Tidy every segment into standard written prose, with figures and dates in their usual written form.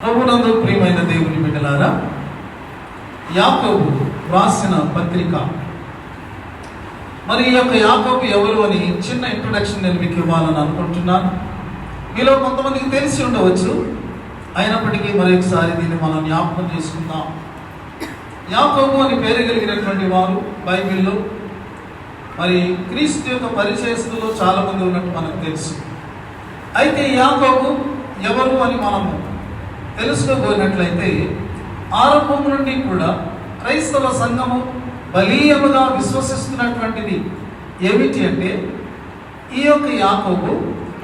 ప్రభునందు ప్రియమైన దేవుని బిడ్డలారా, యాకోబు వ్రాసిన పత్రిక. మరి ఈ యొక్క యాకోబు ఎవరు అని చిన్న ఇంట్రొడక్షన్ నేను మీకు ఇవ్వాలని అనుకుంటున్నాను. మీలో కొంతమందికి తెలిసి ఉండవచ్చు, అయినప్పటికీ మరొకసారి దీన్ని మనం జ్ఞాపకం చేసుకుందాం. యాకోబు అని పేరు కలిగినటువంటి వారు బైబిల్లో మరి క్రీస్తు యొక్క పరిచయస్తులో చాలా మంది ఉన్నట్టు మనకు తెలుసు. అయితే యాకోబు ఎవరు అని మనము తెలుసుకోబోయినట్లయితే, ఆరంభం నుండి కూడా క్రైస్తవ సంఘము బలీయముగా విశ్వసిస్తున్నటువంటిది ఏమిటి అంటే, ఈ యొక్క యాకోబు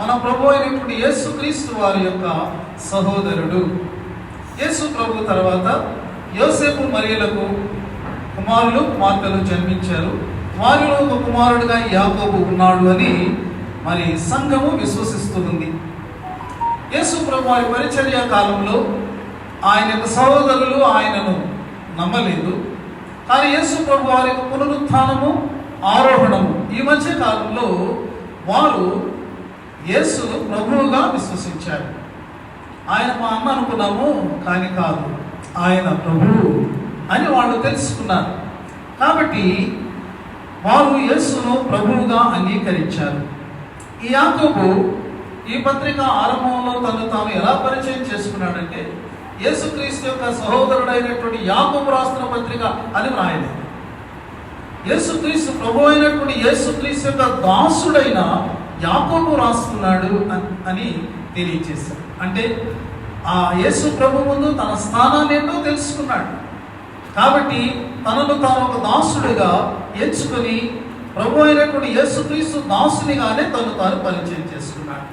మన ప్రభు అయినటువంటి యేసుక్రీస్తు వారి యొక్క సహోదరుడు. యేసు ప్రభు తర్వాత యోసేపు మరియలకు కుమారులు కుమార్తెలు జన్మించారు. వారిలో ఒక కుమారుడుగా యాకోబు ఉన్నాడు అని మరి సంఘము విశ్వసిస్తుంది. యేసు ప్రభు వారి పరిచర్య కాలంలో ఆయన యొక్క సహోదరులు ఆయనను నమ్మలేదు. కానీ యేసు ప్రభు వారి యొక్క పునరుత్థానము, ఆరోహణము ఈ మధ్య కాలంలో వారు యేసును ప్రభువుగా విశ్వసించారు. ఆయన మా అన్న అనుకున్నాము, కానీ కాదు, ఆయన ప్రభువు అని వాళ్ళు తెలుసుకున్నారు. కాబట్టి వారు యేసును ప్రభువుగా అంగీకరించారు. ఈ యాకోబు ఈ పత్రిక ఆరంభంలో తను తాను ఎలా పరిచయం చేసుకున్నాడంటే, యేసుక్రీస్తు యొక్క సహోదరుడైనటువంటి యాకోబు రాస్తున్న పత్రిక అని వ్రాయలేదు. యేసుక్రీస్తు ప్రభు అయినటువంటి యేసుక్రీస్తు యొక్క దాసుడైన యాకోబు రాస్తున్నాడు అని తెలియజేశాడు. అంటే ఆ యేసు ప్రభు ముందు తన స్థానాన్ని ఏంటో తెలుసుకున్నాడు. కాబట్టి తనను తాను ఒక దాసుడిగా ఎంచుకొని ప్రభు అయినటువంటి యేసుక్రీస్తు దాసునిగానే తను తాను పరిచయం చేసుకున్నాడు.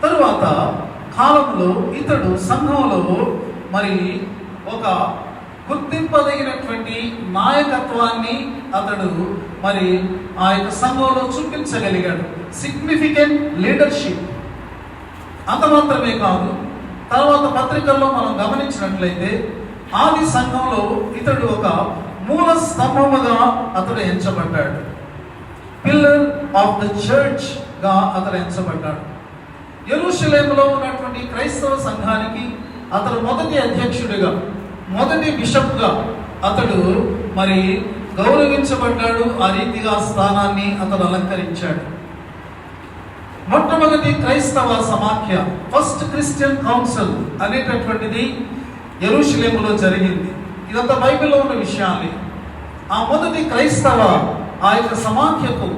తరువాత కాలంలో ఇతడు సంఘంలో మరి ఒక గుర్తింపదగినటువంటి నాయకత్వాన్ని అతడు మరి ఆ యొక్క సంఘంలో చూపించగలిగాడు. Significant leadership. అంత మాత్రమే కాదు, తర్వాత పత్రికల్లో మనం గమనించినట్లయితే ఆది సంఘంలో ఇతడు ఒక మూల స్తంభముగా అతడు ఎంచబడ్డాడు. పిల్లర్ ఆఫ్ ద చర్చ్ గా అతడు ఎంచబడ్డాడు. యెరూషలేములో ఉన్నటువంటి క్రైస్తవ సంఘానికి అతడు మొదటి అధ్యక్షుడిగా, మొదటి బిషప్గా అతడు మరి గౌరవించబడ్డాడు. ఆ రీతిగా స్థానాన్ని అతడు అలంకరించాడు. మొట్టమొదటి క్రైస్తవ సమాఖ్య, ఫస్ట్ క్రిస్టియన్ కౌన్సిల్ అనేటటువంటిది యెరూషలేములో జరిగింది. ఇదంతా బైబిల్లో ఉన్న విషయాన్ని. ఆ మొదటి క్రైస్తవ ఆ యొక్క సమాఖ్యకు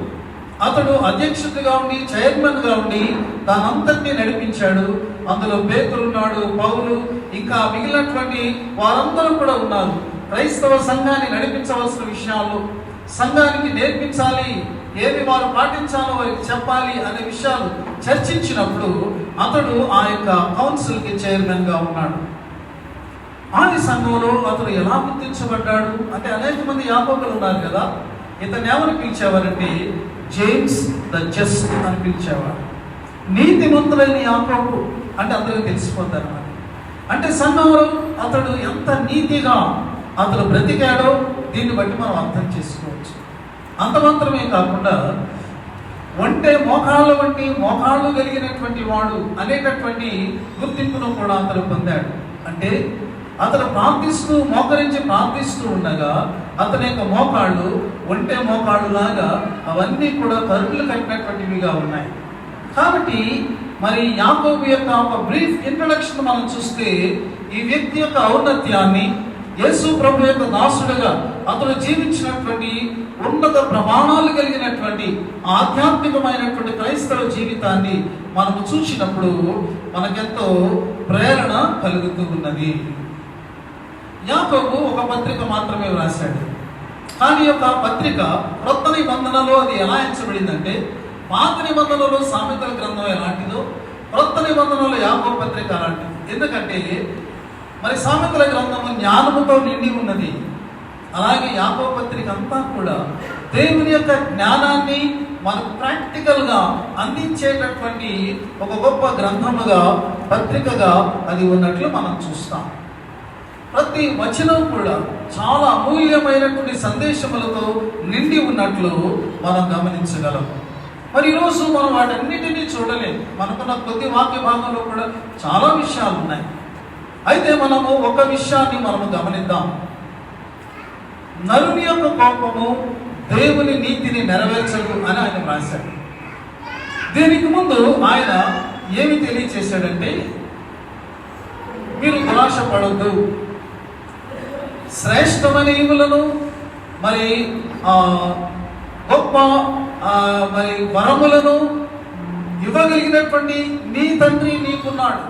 అతడు అధ్యక్షుడిగా ఉండి, చైర్మన్గా ఉండి దానంతటినీ నడిపించాడు. అందులో పేతురు ఉన్నాడు, పౌలు, ఇంకా మిగిలినటువంటి వారందరూ కూడా ఉన్నారు. క్రైస్తవ సంఘాన్ని నడిపించవలసిన విషయాలు, సంఘానికి నేర్పించాలి, ఏమి వారు పాటించాలో వారికి చెప్పాలి అనే విషయాలు చర్చించినప్పుడు అతడు ఆ యొక్క కౌన్సిల్కి చైర్మన్గా ఉన్నాడు. ఆది సంఘంలో అతడు ఎలా గుర్తించబడ్డాడు అంటే, అనేక మంది యాకోబులు ఉన్నారు కదా, ఇతను ఎవరు పిలిచేవారంటే జేమ్స్ ద జస్ట్ అని పిలిచేవాడు. నీతిమంతులైన యాకోబు అంటే అందరికీ తెలిసిపోతారు. అంటే సంఘంలో అతడు ఎంత నీతిగా అతడు బ్రతికాడో దీన్ని బట్టి మనం అర్థం చేసుకోవచ్చు. అంత మాత్రమే కాకుండా మోకాళ్ళ వంటి మోకాళ్ళు కలిగినటువంటి వాడు అనేటటువంటి గుర్తింపును కూడా అతడు పొందాడు. అంటే అతను ప్రార్థిస్తూ మోకరించి ప్రార్థిస్తూ ఉండగా అతని యొక్క మోకాళ్ళు మోకాళ్ళు లాగా అవన్నీ కూడా కరువులు కట్టినటువంటివిగా ఉన్నాయి. కాబట్టి మరి యాకోబు యొక్క ఒక బ్రీఫ్ ఇంట్రొడక్షన్ మనం చూస్తే, ఈ వ్యక్తి యొక్క ఔన్నత్యాన్ని, యేసు ప్రభు యొక్క దాసుడుగా అతను జీవించినటువంటి ఉన్నత ప్రమాణాలు కలిగినటువంటి ఆధ్యాత్మికమైనటువంటి క్రైస్తవ జీవితాన్ని మనము చూసినప్పుడు మనకెంతో ప్రేరణ కలుగుతూ ఉన్నది. యాకోబు ఒక పత్రిక మాత్రమే వ్రాశాడు. కానీ యొక్క పత్రిక క్రొత్త నిబంధనలో అది ఎలా ఎంచబడిందంటే, పాత నిబంధనలో సామెతల గ్రంథం ఎలాంటిదో క్రొత్త నిబంధనలో యాకోబు పత్రిక అలాంటిది. ఎందుకంటే మరి సామెతల గ్రంథము జ్ఞానముతో నిండి ఉన్నది. అలాగే యాకోబు పత్రిక అంతా కూడా దేవుని యొక్క జ్ఞానాన్ని మనకు ప్రాక్టికల్గా అందించేటటువంటి ఒక గొప్ప గ్రంథముగా, పత్రికగా అది ఉన్నట్లు మనం చూస్తాం. ప్రతి వచనం కూడా చాలా అమూల్యమైనటువంటి సందేశములతో నిండి ఉన్నట్లు మనం గమనించగలం. మరి ఈరోజు మనం వాటన్నిటినీ చూడలేము. మనకున్న కొద్ది వాక్య భాగంలో కూడా చాలా విషయాలు ఉన్నాయి. అయితే మనము ఒక విషయాన్ని మనము గమనిద్దాం. నరుని యొక్క కోపము దేవుని నీతిని నెరవేర్చదు అని ఆయన రాశాడు. దీనికి ముందు ఆయన ఏమి తెలియచేశాడంటే, మీరు దురాశ పడద్దు, శ్రేష్టమైన ఈవులను మరి గొప్ప మరి వరములను ఇవ్వగలిగినటువంటి నీ తండ్రి నీకున్నాడు.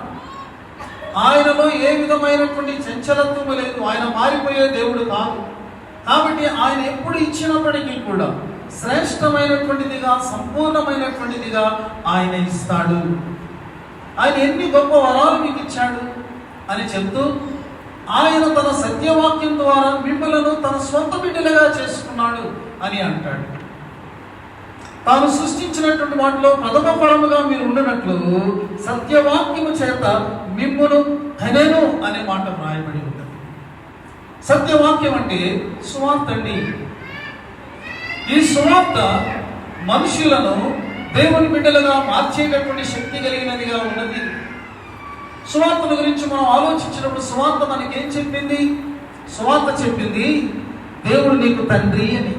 ఆయనలో ఏ విధమైనటువంటి చంచలత్వము లేదు. ఆయన మారిపోయే దేవుడు కాదు. కాబట్టి ఆయన ఎప్పుడు ఇచ్చినప్పటికీ కూడా శ్రేష్టమైనటువంటిదిగా, సంపూర్ణమైనటువంటిదిగా ఆయన ఇస్తాడు. ఆయన ఎన్ని గొప్ప వరాలు మీకు ఇచ్చాడు అని చెప్తూ, ఆయన తన సత్యవాక్యం ద్వారా మిమ్మలను తన స్వంత బిడ్డలుగా చేసుకున్నాడు అని అంటాడు. తాను సృష్టించినటువంటి వాటిలో ప్రథమ ఫలముగా మీరు ఉండినట్లు సత్యవాక్యము చేత మిమ్మును కనెను అనే మాట వ్రాయబడి ఉంటుంది. సత్యవాక్యం అంటే సువార్త అండి. ఈ సువార్త మనుషులను దేవుని బిడ్డలుగా మార్చేటటువంటి శక్తి కలిగినదిగా ఉన్నది. సువార్తల గురించి మనం ఆలోచించినప్పుడు సువార్త మనకేం చెప్పింది? సువార్త చెప్పింది దేవుడు నీకు తండ్రి అని.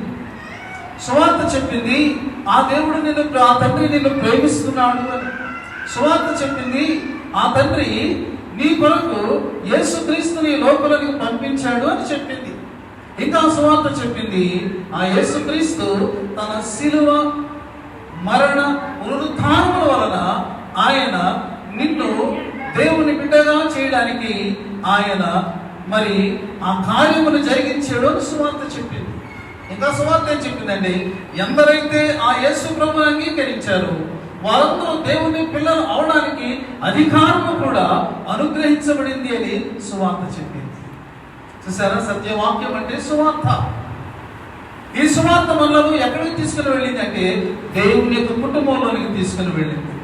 సువార్త చెప్పింది ఆ తండ్రి నిన్ను ప్రేమిస్తున్నాడు అని. సువార్త చెప్పింది ఆ తండ్రి నీ కొరకు యేసుక్రీస్తుని లోపలికి పంపించాడు అని చెప్పింది. ఇంకా సువార్త చెప్పింది ఆ యేసుక్రీస్తు తన శిలువ మరణ పునరుత్థానముల వలన ఆయన నిన్ను దేవుని బిడ్డగా చేయడానికి ఆయన మరి ఆ కార్యమును జరిగించాడు అని సువార్త చెప్పింది. ఇంకా సువార్త ఏం చెప్పిందండి? ఎందరైతే ఆ యేసు ప్రభువుని అంగీకరించారో వారందరూ దేవుని పిల్లలు అవడానికి అధికారము కూడా అనుగ్రహించబడింది అని సువార్త చెప్పింది. చూసారా, సత్యవాక్యం అంటే సువార్త. ఈ సువార్త మనలను ఎక్కడికి తీసుకుని వెళ్ళింది అంటే దేవుని యొక్క కుటుంబంలోనికి తీసుకుని వెళ్ళింది.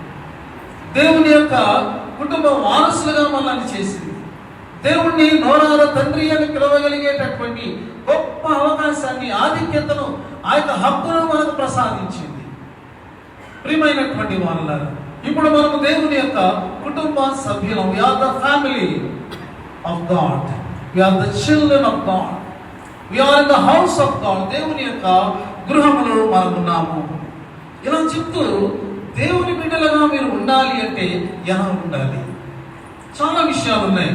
దేవుని యొక్క కుటుంబ వారసులుగా మనల్ని చేసింది. దేవుణ్ణి నోరార తండ్రి అని పిలవగలిగేటటువంటి గొప్ప అవకాశాన్ని, ఆధిక్యతను, ఆ యొక్క హక్కును మనకు ప్రసాదించింది. ప్రియమైనటువంటి వాళ్ళారా, ఇప్పుడు మనము దేవుని యొక్క కుటుంబ సభ్యులం. we are the family of God, we are the children of God, we are in the house of God. దేవుని యొక్క గృహములో మనం ఉన్నాము. ఇలా చెప్తూ దేవుని బిడ్డలుగా మీరు ఉండాలి అంటే ఎలా ఉండాలి? చాలా విషయాలు ఉన్నాయి.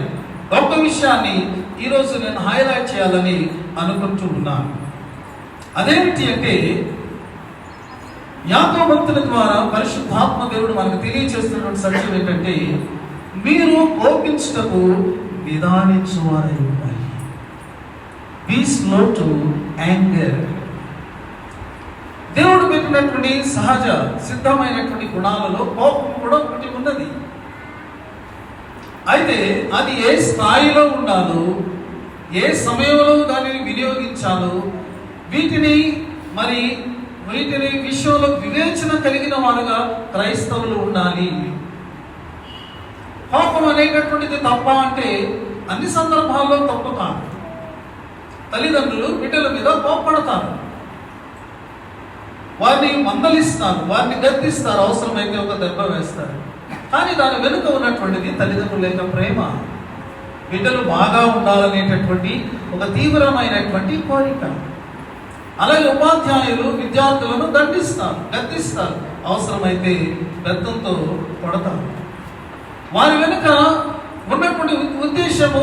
ఒక్క విషయాన్ని ఈరోజు నేను హైలైట్ చేయాలని అనుకుంటూ ఉన్నాను. అదేమిటి అంటే, యాకోబు భక్తుల ద్వారా పరిశుద్ధాత్మ దేవుడు మనకు తెలియజేస్తున్నటువంటి సత్యం ఏంటంటే, మీరు కోపించుటకు నిదానించువారై ఉండాలి. Be slow to anger. దేవుడు పెట్టినటువంటి సహజ సిద్ధమైనటువంటి గుణాలలో కోపం కూడా ఒకటి ఉన్నది. అయితే అది ఏ స్థాయిలో ఉండాలో, ఏ సమయంలో దానిని వినియోగించాలో, వీటిని విషయంలో వివేచన కలిగిన వారుగా క్రైస్తవులు ఉండాలి. కోపం అనేటటువంటిది తప్ప అంటే అన్ని సందర్భాల్లో తప్పు కాదు. తల్లిదండ్రులు బిడ్డల మీద కోపపడతారు, వారిని మందలిస్తారు, వారిని గద్దిస్తారు, అవసరమైతే ఒక దెబ్బ వేస్తారు. కానీ దాని వెనుక ఉన్నటువంటిది తల్లిదండ్రుల యొక్క ప్రేమ, బిడ్డలు బాగా ఉండాలనేటటువంటి ఒక తీవ్రమైనటువంటి కోరిక. అలాగే ఉపాధ్యాయులు విద్యార్థులను దండిస్తారు, గద్దిస్తారు, అవసరమైతే బెత్తంతో కొడతారు. వారి వెనుక ఉన్నటువంటి ఉద్దేశము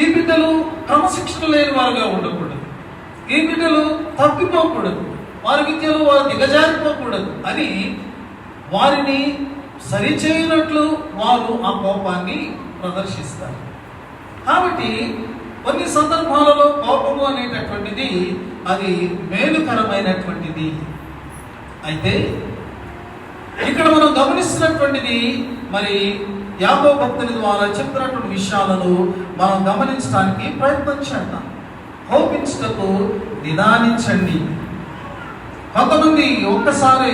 ఈ బిడ్డలు క్రమశిక్షణ లేని వారుగా ఉండకూడదు, ఈ బిడ్డలు తప్పిపోకూడదు, వారి విద్యలో వారు దిగజారిపోకూడదు అని వారిని సరిచేయనట్లు వారు ఆ కోపాన్ని ప్రదర్శిస్తారు. కాబట్టి కొన్ని సందర్భాలలో కోపము అనేటటువంటిది అది మేలుకరమైనటువంటిది. అయితే ఇక్కడ మనం గమనిస్తున్నటువంటిది మరి యాకోబు భక్తుని ద్వారా చెప్తున్నటువంటి విషయాలను మనం గమనించడానికి ప్రయత్నం చేద్దాం. కోపించుటకు నిదానించండి. కొంతమంది ఒక్కసారి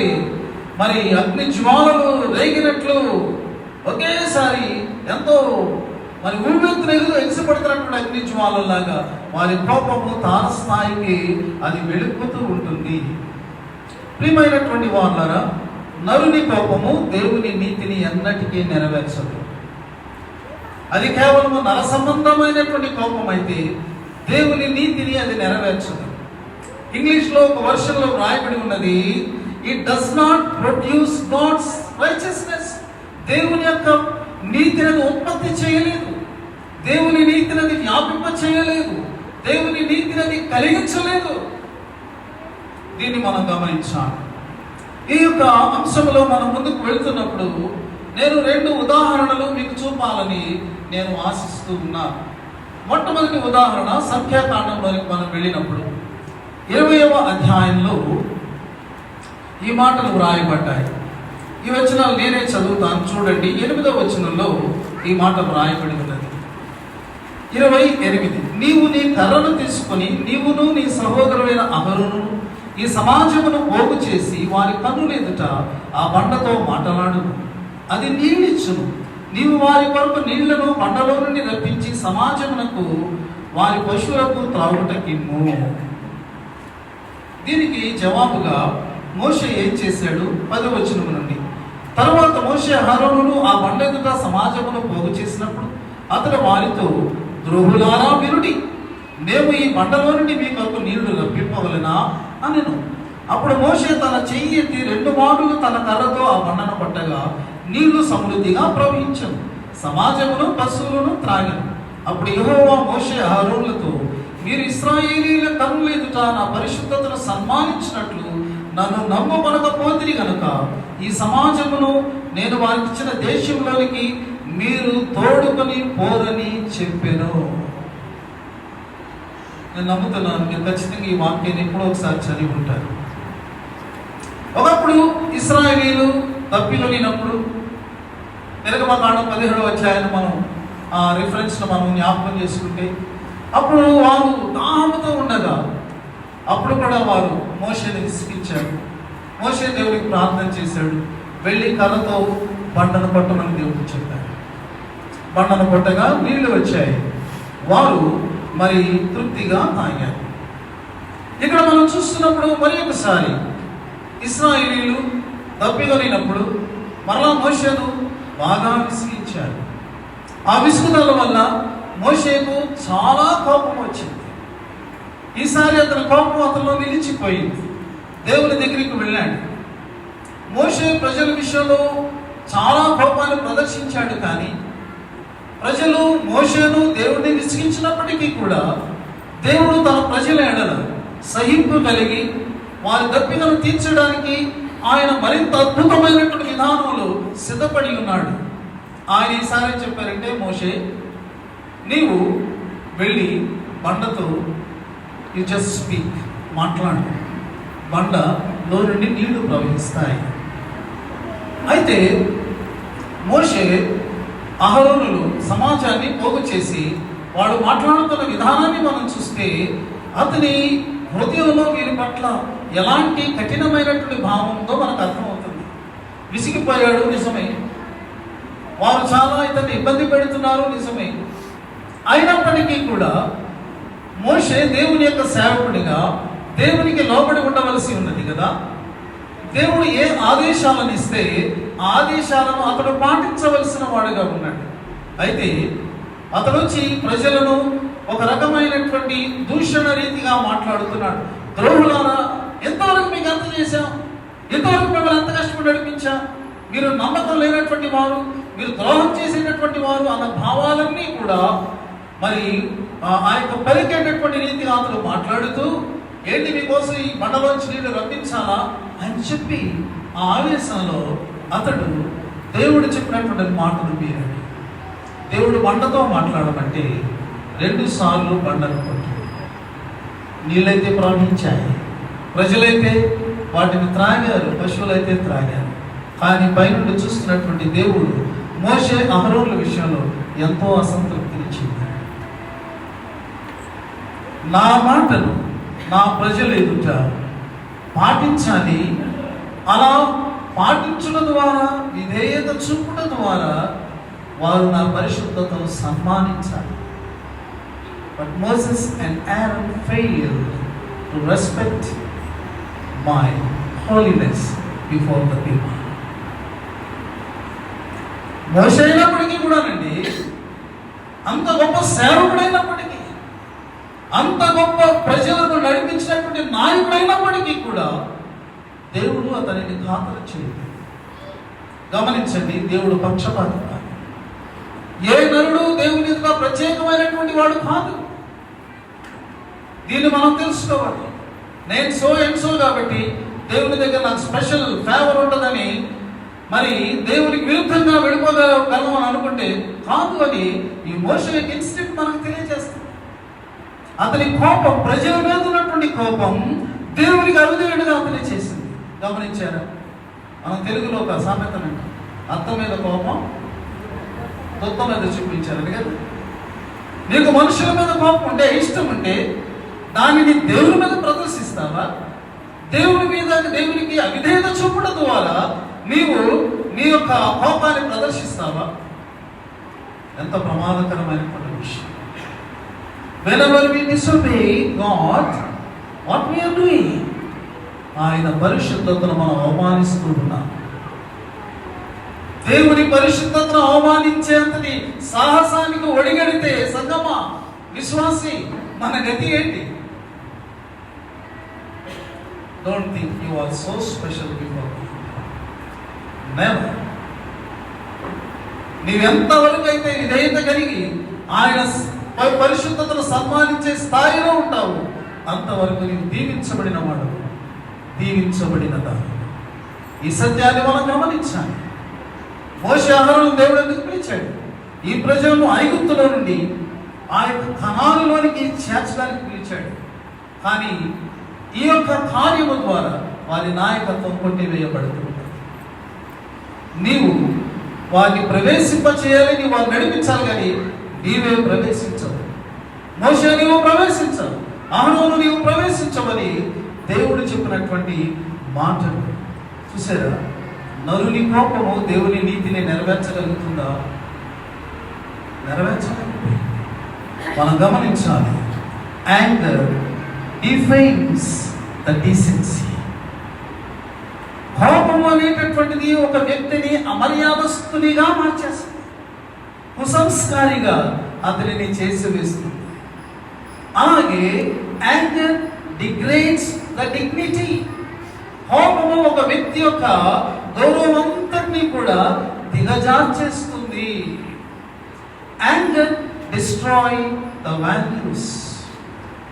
మరి అగ్ని జ్వాలలు రేగినట్లు ఒకేసారి ఎంతో మరి ఊవెత్తున ఎగిసిపడుతున్నటువంటి అగ్ని జ్వాలలాగా వారి కోపము తారస్థాయికి అది వెలుగుతూ ఉంటుంది. ప్రియమైనటువంటి వాళ్ళారా, నరుని కోపము దేవుని నీతిని ఎన్నటికీ నెరవేర్చదు. అది కేవలము నర సంబంధమైనటువంటి కోపం అయితే దేవుని నీతిని అది నెరవేర్చదు. ఇంగ్లీష్లో ఒక వర్షన్లో రాయబడి ఉన్నది, it does not produce God's righteousness. దేవుని యొక్క నీతిని ఉత్పత్తి చేయలేదు, దేవుని నీతిని అది వ్యాపింప చేయలేదు, దేవుని నీతిని అది కలిగించలేదు. దీన్ని మనం గమనించాలి. ఈ యొక్క అంశంలో మనం ముందుకు వెళ్తున్నప్పుడు నేను 2 ఉదాహరణలు మీకు చూపాలని నేను ఆశిస్తూ ఉన్నాను. మొట్టమొదటి ఉదాహరణ సంఖ్యాకాండంలోనికి మనం వెళ్ళినప్పుడు 20వ అధ్యాయంలో ఈ మాటలు వ్రాయబడ్డాయి. ఈ వచనాలు నేనే చదువుతాను, చూడండి. 8వ వచనంలో ఈ మాట వ్రాయబడి ఉన్నది. 28, నీవు నీ కర్రను తీసుకొని నీవును నీ సహోదరుడైన అహరోనును ఈ సమాజమును పోగు చేసి వారి కన్నుల ఎదుట ఆ బండతో మాట్లాడు, అది నీళ్ళిచ్చును. నీవు వారి కొరకు నీళ్లను బండలో నుండి రప్పించి సమాజమునకు వారి పశువులకు త్రాగుటకిమ్ము. దీనికి జవాబుగా మోషే ఏం చేశాడు? 10వ వచనం నుండి, తరువాత మోషే అహరోనును ఆ బండ ఎదుట సమాజమును పోగు చేసినప్పుడు అతడు వారితో, ద్రోహులారా వినుడి, మేము ఈ బండలో నుండి మీ కొరకు నీళ్లు రప్పింపవలెనా అనెను. అప్పుడు మోషే తన చెయ్యి ఎత్తి 2 మారులు తన కర్రతో ఆ బండను పట్టగా నీళ్లు సమృద్ధిగా ప్రవహించను, సమాజమును పశువులను త్రాగను. అప్పుడు యెహోవా మోషే అహరోనులతో, మీరు ఇశ్రాయేలీయుల కన్నుల ఎదుట నా పరిశుద్ధతను సన్మానించినట్లు నన్ను నమ్మబడకపోతిరి గనుక ఈ సమాజమును నేను వారికి ఇచ్చిన దేశంలోనికి మీరు తోడుకొని పోరని చెప్పాను. నేను నమ్ముతున్నాను మీరు ఖచ్చితంగా ఈ వాక్యాన్ని ఎప్పుడో ఒకసారి చదివి ఉంటారు. ఒకప్పుడు ఇశ్రాయేలీయులు తప్పికొనినప్పుడు, నిర్గమకాండం 17వ అధ్యాయాన్ని మనం ఆ రిఫరెన్స్ను మనం జ్ఞాపకం చేసుకుంటే, అప్పుడు వారు దాహముతో ఉండగా అప్పుడు కూడా వారు మోషేని విసిగించారు. మోషే దేవుడికి ప్రార్థన చేశాడు, వెళ్ళి కర్రతో బండను కొట్టమని దేవుడికి చెప్పారు. బండను కొట్టగా నీళ్లు వచ్చాయి, వారు మరి తృప్తిగా తాగారు. ఇక్కడ మనం చూస్తున్నప్పుడు మరి ఒకసారి ఇశ్రాయేలీయులు తప్పికొనినప్పుడు మరలా మోషేను బాగా విసిగించారు. ఆ విసుగుదల వల్ల మోషేకు చాలా కోపం వచ్చింది. ఈసారి అతని కోపం అతనిలో నిలిచిపోయింది. దేవుని దగ్గరికి వెళ్ళాడు. మోషే ప్రజల విషయంలో చాలా కోపాన్ని ప్రదర్శించాడు, కానీ ప్రజలు మోషేను దేవుడిని విసిగించినప్పటికీ కూడా దేవుడు తన ప్రజల ఎడల సహింపు కలిగి వారి దప్పికను తీర్చడానికి ఆయన మరింత అద్భుతమైనటువంటి విధానంలో సిద్ధపడి ఉన్నాడు. ఆయన ఈసారి చెప్పారంటే, మోషే నీవు వెళ్ళి బండతో యు జస్ట్ స్పీక్, మాట్లాడు, బండలో నుండి నీళ్లు ప్రవహిస్తాయి. అయితే మోషే అహరోనులు సమాజాన్ని పోగు చేసి వాడు మాట్లాడుతున్న విధానాన్ని మనం చూస్తే అతని హృదయంలో వీరి పట్ల ఎలాంటి కఠినమైనటువంటి భావం ఉందో మనకు అర్థమవుతుంది. విసిగిపోయాడు, నిజమే. వారు చాలా ఇతన్ని ఇబ్బంది పెడుతున్నారు, నిజమే. అయినప్పటికీ కూడా మోషే దేవుని యొక్క సేవకుడిగా దేవునికి లోబడి ఉండవలసి ఉన్నది కదా. దేవుడు ఏ ఆదేశాలను ఇస్తే ఆ ఆదేశాలను అతడు పాటించవలసిన వాడుగా ఉన్నాడు. అయితే అతడు వచ్చి ప్రజలను ఒక రకమైనటువంటి దూషణ రీతిగా మాట్లాడుతున్నాడు. ద్రోహులారా, ఎంతవరకు మీకు ఎంత చేశాం, ఎంతవరకు మిమ్మల్ని ఎంత కష్టపడి నడిపించా, మీరు నమ్మకం లేనటువంటి వారు, మీరు ద్రోహం చేసేటటువంటి వారు అన్న భావాలన్నీ కూడా మరి ఆ యొక్క పలికేటటువంటి రీతిగా అతడు మాట్లాడుతూ, ఏంటి మీకోసం ఈ బండలోంచి నీళ్ళు రప్పించాలా అని చెప్పి ఆ ఆవేశంలో అతడు దేవుడు చెప్పినటువంటి మాటలు మీరండి. దేవుడు బండతో మాట్లాడమంటే 2 సార్లు బండను కొట్టి నీళ్ళైతే ప్రవహించాయి, ప్రజలైతే వాటిని త్రాగారు, పశువులైతే త్రాగారు. కానీ పైనుండి చూస్తున్నటువంటి దేవుడు మోషే అహరోనుల విషయంలో ఎంతో అసంతృప్తిని చెందాడు. నా మాటను నా ప్రజలు ఎదుట పాటించాలి, అలా పాటించడం ద్వారా, విధేయత చూపుట ద్వారా వారు నా పరిశుద్ధతను సన్మానించాలి. But Moses and Aaron failed to respect my holiness before the people. మోషే అయినప్పటికీ కూడానండి అంత గొప్ప సేవకుడైనప్పటికీ, అంత గొప్ప ప్రజలను నడిపించినటువంటి నాయకుడైనప్పటికీ కూడా దేవుడు అతనిని ఖాతరు చేయలేదు. గమనించండి, దేవుడు పక్షపాతి కాదు. ఏ నరుడు దేవుని యొక్క ప్రత్యేకమైనటువంటి వాడు కాదు. దీన్ని మనం తెలుసుకోవాలి. నేను సో అండ్ సో కాబట్టి దేవుని దగ్గర నాకు స్పెషల్ ఫేవర్ ఉంటుందని మరి దేవునికి విరుద్ధంగా వెళ్ళిపోగలము అని అనుకుంటే కాదు అని ఈ మోషే యొక్క ఇన్స్టింక్ట్ మనకు తెలియజేస్తుంది. అతని కోపం, ప్రజల మీద ఉన్నటువంటి కోపం దేవునికి అరుదైనగా అతని చేసింది. గమనించారా? మనం తెలుగులో ఒక సామెత అంటాం, అత్త మీద కోపం దొత్త మీద చూపించారని కదా. నీకు మనుషుల మీద కోపం ఉంటే, ఇష్టం ఉంటే దానిని దేవుని మీద ప్రదర్శిస్తావా? దేవునికి అవిధేయత చూపడం ద్వారా నీవు నీ యొక్క కోపాన్ని ప్రదర్శిస్తావా? ఎంత ప్రమాదకరమైనటువంటి విషయం. Whenever we disobey God, what we are doing? ఆయన పరిశుద్ధతను మనం అవమానిస్తూ ఉన్నాం. దేవుని పరిశుద్ధతను అవమానించేంతటి సాహసానికి ఒడిగడితే సంగమా, విశ్వాసి, మన గతి ఏంటి? Don't think you are so special before God. Never. నీవెంతవరకు అయితే విధేయత కలిగి ఆయన పరిశుద్ధతను సన్మానించే స్థాయిలో ఉంటావు, అంతవరకు నీవు దీవించబడిన వాడు, దీవించబడినదా. ఈ సత్యాన్ని మనం గమనించాలి. మోషే అహరోను దేవుడు ఎందుకు పిలిచాడు? ఈ ప్రజలను ఐగుప్తులో నుండి ఆ యొక్క కనానులోనికి చేర్చడానికి పిలిచాడు. కానీ ఈ యొక్క కార్యము ద్వారా వారి నాయకత్వం కొట్టివేయబడుతుంది. నీవు వారిని ప్రవేశింపచేయాలి, నీవు వారిని నడిపించాలి, కానీ నీవే ప్రవేశించవు. మోషే నీవు ప్రవేశించవు, అహరోను నీవు ప్రవేశించవని దేవుడు చెప్పినటువంటి మాటలు చూసారా? నరుని కోపము దేవుని నీతిని నెరవేర్చగలుగుతుందా? నెరవేర్చగలుగుతుంది. మనం గమనించాలి. Anger defines the decency. కోపము అనేటటువంటిది ఒక వ్యక్తిని అమర్యాదస్తునిగా మార్చేస్తుంది, కుసంస్కారిగా అతనిని చేసి వేస్తుంది. అలాగే యాంగర్ డిగ్రేడ్స్ ద డిగ్నిటీ. కోపము ఒక వ్యక్తి యొక్క గౌరవంతటిని కూడా దిగజార్చేస్తుంది. Anger destroy the values.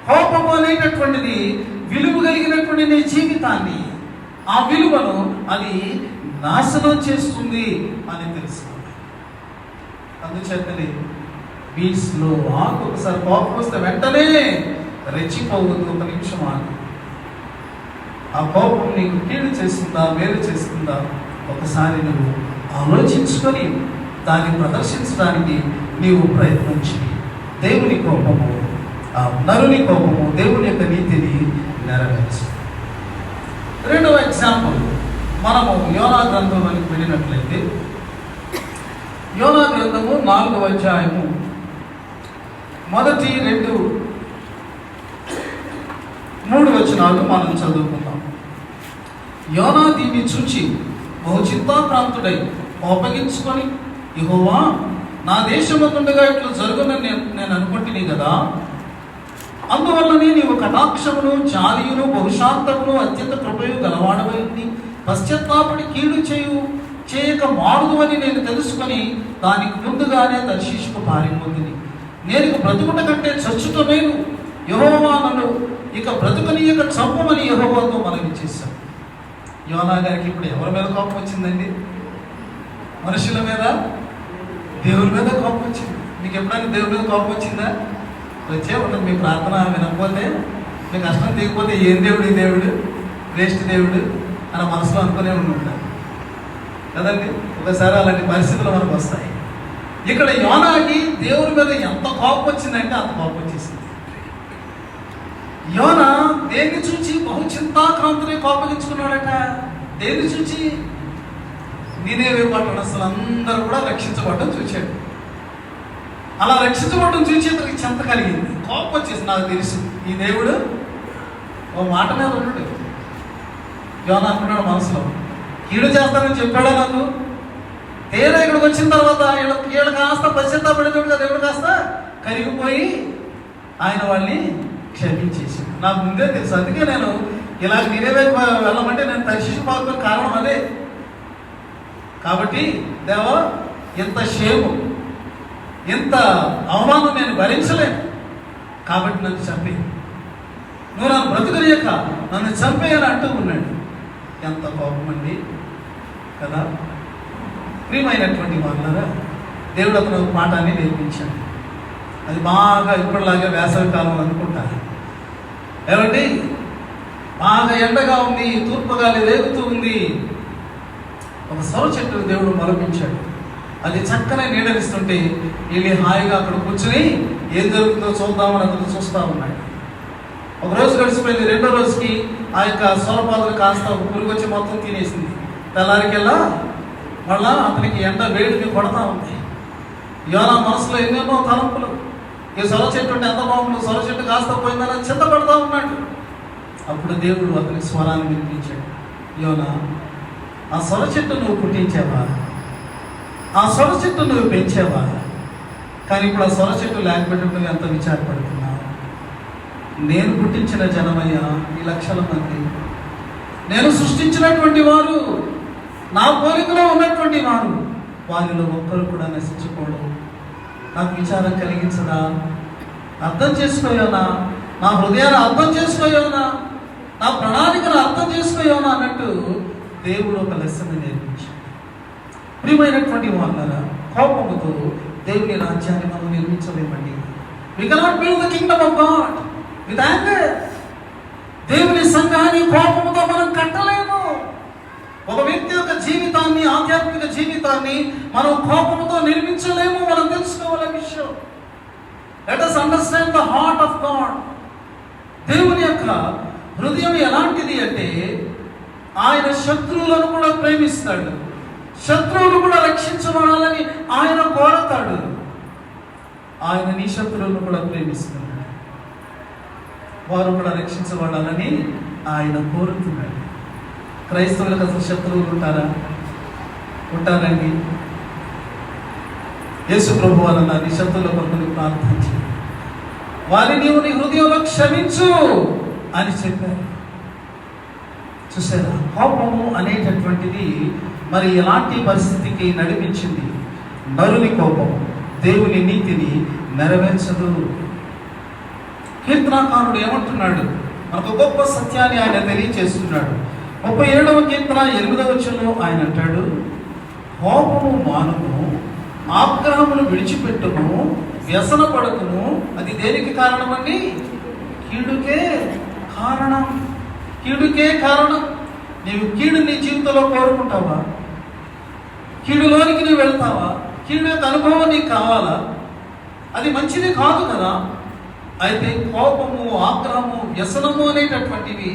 కోపము అనేటటువంటిది విలువ కలిగినటువంటి నీ జీవితాన్ని, ఆ విలువను అది నాశనం చేస్తుంది అని తెలుసుకోండి. అందుచేతనే బీ స్లో. ఒకసారి కోపం వస్తే వెంటనే రెచ్చిపోవద్దు, ఒక నిమిషం ఆగు. ఆ కోపం నీకు కీడు చేస్తుందా, మేలు చేస్తుందా, ఒకసారి నువ్వు ఆలోచించుకొని దాన్ని ప్రదర్శించడానికి నీవు ప్రయత్నించి దేవుని కోపము, ఆ నరుని కోపము దేవుని యొక్క నీతిని నెరవేర్చు. రెండవ ఎగ్జాంపుల్, మనము యోనా గ్రంథంలోకి వెళ్ళినట్లయితే యోనా గ్రంథము 4వ అధ్యాయము మొదటి 2-3 వచనాలు మనం చదువుకుందాం. యోనా దీన్ని చూచి బహు చింతాక్రాంతుడై కోపగించుకొని, యెహోవా, నా దేశమందుండగా ఇట్లా జరుగునని నేను అనుకుంటుని కదా, అందువల్లనే నీవు కటాక్షమును, జాలియును, బహుశాంతమును, అత్యంత కృపయు గలవాడవైంది పశ్చాత్తాపడి కీడు చేయక మారుదు అని నేను తెలుసుకొని దానికి ముందుగానే తర్షీషుకు పారిపోతుంది. నేను ఇక బ్రతుకుట కంటే చచ్చుట మేలు. యెహోవా నన్ను ఇక బ్రతుకనీయక చంపమని యెహోవాతో మనవి చేశాను. యోనా గారికి ఇప్పుడు ఎవరి మీద కోపం వచ్చిందండి? మనుషుల మీద, దేవుని మీద కోపం వచ్చింది. మీకు ఎప్పుడైనా దేవుని మీద కోపం వచ్చిందా? వచ్చే ఉంటుంది. మీ ప్రార్థన వినకపోతే, మీ కష్టం తీయకపోతే ఏం దేవుడు, ఈ దేవుడు వేస్ట్ దేవుడు అని మనసులో అనుకునే ఉంటారు కదండి. ఒకసారి అలాంటి పరిస్థితులు మనకు వస్తాయి. ఇక్కడ యోనాకి దేవుని మీద ఎంత కోపం వచ్చిందంటే అంత కోపం వచ్చేసింది. యోనా దేన్ని చూచి బహు చింతాక్రాంతుని కోపగించుకున్నాడట. దేన్ని చూచి? నినేవే పట్టణస్తులు అందరూ కూడా రక్షించబడటం చూశాడు. అలా రక్షించబడటం చూసి అతనికి చింత కలిగింది, కోపం వచ్చేసి. నాకు తెలుసు ఈ దేవుడు ఓ మాట మీద ఉన్నాడు. యోనా అనుకున్నాడు మనసులో, కీడు చేస్తానని చెప్పాడా నాకు? తీరా ఇక్కడికి వచ్చిన తర్వాత వీళ్ళు కాస్త పశ్చాత్తాపడేటప్పుడు దేవుడు కాస్త కరిగిపోయి ఆయన వాళ్ళని క్షమించేసి. నాకు ముందే తెలుసు, అందుకే నేను ఇలా నేనేవే వెళ్ళమంటే నేను తర్షీషు పాల్గొనే కారణం అదే. కాబట్టి దేవా, ఎంత షేము, ఎంత అవమానం నేను భరించలేను, కాబట్టి నన్ను చంపే, నువ్వు నన్ను బ్రతుకలేక నన్ను చంపేయని అంటూ ఉన్నాడు. ఎంత కోపం అండి కదా. ప్రియమైనటువంటి వాళ్ళారా, దేవుడు అతను ఒక పాఠాన్ని నేర్పించాడు. అది బాగా ఇప్పటిలాగే వేసవి కాలం అనుకుంటారు. ఏమండి, బాగా ఎండగా ఉంది, తూర్పు గాలి రేగుతూ ఉంది. ఒక సొర చెట్టు దేవుడు మరపించాడు. అది చక్కనే నీడనిస్తుంటే వెళ్ళి హాయిగా అక్కడ కూర్చుని ఏం జరుగుతుందో చూద్దామని అతను చూస్తూ ఉన్నాడు. ఒక రోజు గడిచిపోయింది. రెండో రోజుకి ఆ యొక్క సొరపాదులు కాస్త పురుగు వచ్చి మొత్తం తినేసింది. తెల్లారికెల్లా మళ్ళా అతనికి ఎండ వేడిని కొడతా ఉంది. యోనా మనసులో ఎన్నెన్నో తలంపులు. ఈ సొర చెట్టు ఉంటే ఎంత బాగుండు, సొర చెట్టు కాస్త పోయిందని చింతపడతా ఉన్నాడు. అప్పుడు దేవుడు అతనికి స్వరాన్ని వినిపించాడు. యోనా, ఆ సొర చెట్టు నువ్వు పుట్టించావా, ఆ సొర చెట్టు నువ్వు పెంచావా, కానీ ఇప్పుడు ఆ సొర చెట్టు లేకపోతే నువ్వు ఎంత విచారపడుతున్నావు. నేను పుట్టించిన జనమయ్య ఈ లక్షల మంది, నేను సృష్టించినటువంటి వారు, నా పోలికలో ఉన్నటువంటి వారు, వారిలో ఒక్కరు కూడా నశించుకోవడం నాకు విచారం కలిగించదా? అర్థం చేసుకోయోనా, నా హృదయాన్ని అర్థం చేసుకోయోనా, నా ప్రణాళికను అర్థం చేసుకోయోనా అన్నట్టు దేవుడు ఒక లెసన్ నేర్పించాడు. ప్రియమైనటువంటి వాళ్ళారా, కోపముతో దేవుని రాజ్యాన్ని మనం నిర్మించలేమండి. We cannot build the kingdom of God with anger. దేవుని సంఘాన్ని కోపముతో మనం కట్టలేము. ఒక వ్యక్తి యొక్క జీవితాన్ని, ఆధ్యాత్మిక జీవితాన్ని మనం కోపముతో నిర్మించలేము. మనం తెలుసుకోవాలి విషయం. Let us understand the heart of God. దేవుని యొక్క హృదయం ఎలాంటిది అంటే ఆయన శత్రువులను కూడా ప్రేమిస్తాడు, శత్రువులు కూడా రక్షించబడాలని ఆయన కోరతాడు. ఆయన నీ శత్రువులను కూడా ప్రేమిస్తున్నాడు, వారు కూడా రక్షించబడాలని ఆయన కోరుతున్నాడు. క్రైస్తవులకు అసలు శత్రువులు ఉంటారా? ఉంటారండి. యేసు ప్రభు అన్న నీ శత్రువుల కొరకు ప్రార్థించి వారిని నీవు నీ హృదయంలో క్షమించు అని చెప్పారు. చూసారా, కోపము అనేటటువంటిది మరి ఎలాంటి పరిస్థితికి నడిపించింది? నరుని కోపం దేవుని నీతిని నెరవేర్చదు. కీర్తనాకారుడు ఏమంటున్నాడు? మనకు గొప్ప సత్యాన్ని ఆయన తెలియచేస్తున్నాడు. 37వ కీర్తన 8వ వచనంలో ఆయన అంటాడు, కోపము మానుము, ఆగ్రహమును విడిచిపెట్టుము, వ్యసన పడకుము. అది దేనికి కారణమండి? కీడుకే కారణం. కీడుకే కారణం. నీవు కీడు నీ జీవితంలో కోరుకుంటావా? కీడులోనికి నువ్వు వెళ్తావా? కీడు యొక్క అనుభవం నీకు కావాలా? అది మంచిది కాదు కదా. అయితే కోపము, ఆగ్రహము, వ్యసనము అనేటటువంటివి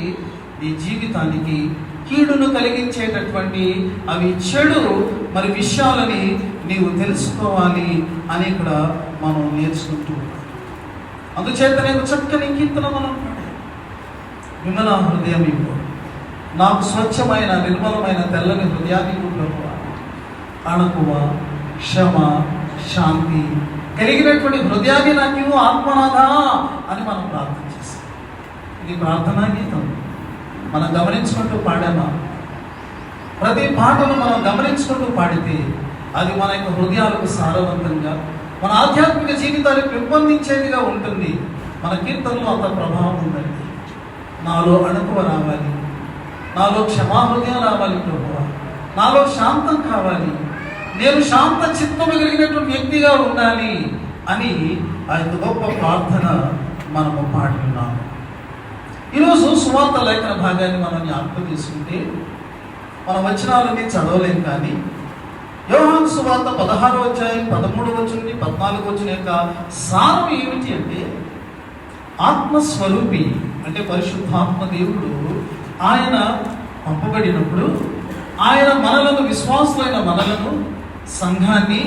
నీ జీవితానికి కీడును కలిగించేటటువంటి అవి చెడు మరి విషయాలని నీవు తెలుసుకోవాలి అని ఇక్కడ మనం నేర్చుకుంటూ ఉన్నాం. అందుచేత నేను చక్కని కీర్తన మనం విమల హృదయం ఇవ్వు, నాకు స్వచ్ఛమైన నిర్మలమైన తెల్లని హృదయాన్ని ప్రభువా, అణకువ, క్షమ, శాంతి కలిగినటువంటి హృదయాన్ని నాకు ఆత్మనాథ అని మనం ప్రార్థన చేస్తాం. ఇది ప్రార్థనా గీతం. మనం గమనించుకుంటూ పాడామా? ప్రతి పాటను మనం గమనించుకుంటూ పాడితే అది మన యొక్క హృదయాలకు సారవంతంగా, మన ఆధ్యాత్మిక జీవితాన్ని పెంపొందించేదిగా ఉంటుంది. మన కీర్తనలో అంత ప్రభావం ఉందండి. నాలో అణకువ రావాలి, నాలో క్షమాహృదయం రావాలి ప్రభువా, నాలో శాంతం కావాలి, నేను శాంత చిత్తము కలిగినటువంటి వ్యక్తిగా ఉండాలి అని ఆ యొక్క గొప్ప ప్రార్థన మనము పాడుతున్నాము. ఈరోజు సువార్త లేఖన భాగాన్ని మనం జ్ఞాపకం తీసుకుంటే మనం వచనాలన్నీ చదవలేం, కానీ యోహాను సువార్త 16వ అధ్యాయం 13వ వచనం నుండి 14వ వచనం యొక్క సారం ఏమిటి అంటే, ఆత్మస్వరూపి అంటే పరిశుద్ధాత్మ దేవుడు ఆయన పంపబడినప్పుడు ఆయన మనలను, విశ్వాసులైన మనలను, సంఘాన్ని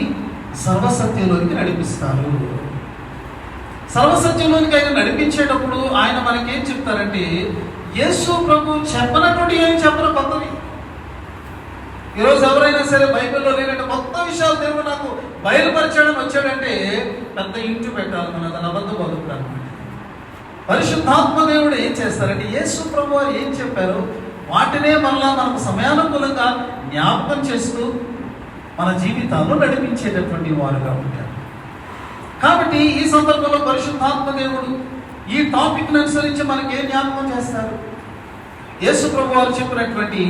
సర్వసత్యంలోనికి నడిపిస్తారు. సర్వసత్యంలోనికి ఆయన నడిపించేటప్పుడు ఆయన మనకేం చెప్తారంటే, యేసు ప్రభు చెప్పనటువంటి ఏం చెప్పరు కొత్తవి. ఈరోజు ఎవరైనా సరే బైబిల్లో లేనంటే కొత్త విషయాలు దేవుడు నాకు బయలుపరచడం వచ్చాడంటే పెద్ద ఇంటి పెట్టాలి, మన దాని అబద్ధ బతుకుతాను. పరిశుద్ధాత్మ దేవుడు ఏం చేస్తారంటే యేసు ప్రభు వారు ఏం చెప్పారు వాటినే మళ్ళా మనకు సమయానుకూలంగా జ్ఞాపకం చేస్తూ మన జీవితాల్లో నడిపించేటటువంటి వారుగా ఉంటారు. కాబట్టి ఈ సందర్భంలో పరిశుద్ధాత్మ దేవుడు ఈ టాపిక్ని అనుసరించి మనకి ఏం జ్ఞాపకం చేస్తారు? యేసు ప్రభు వారు చెప్పినటువంటి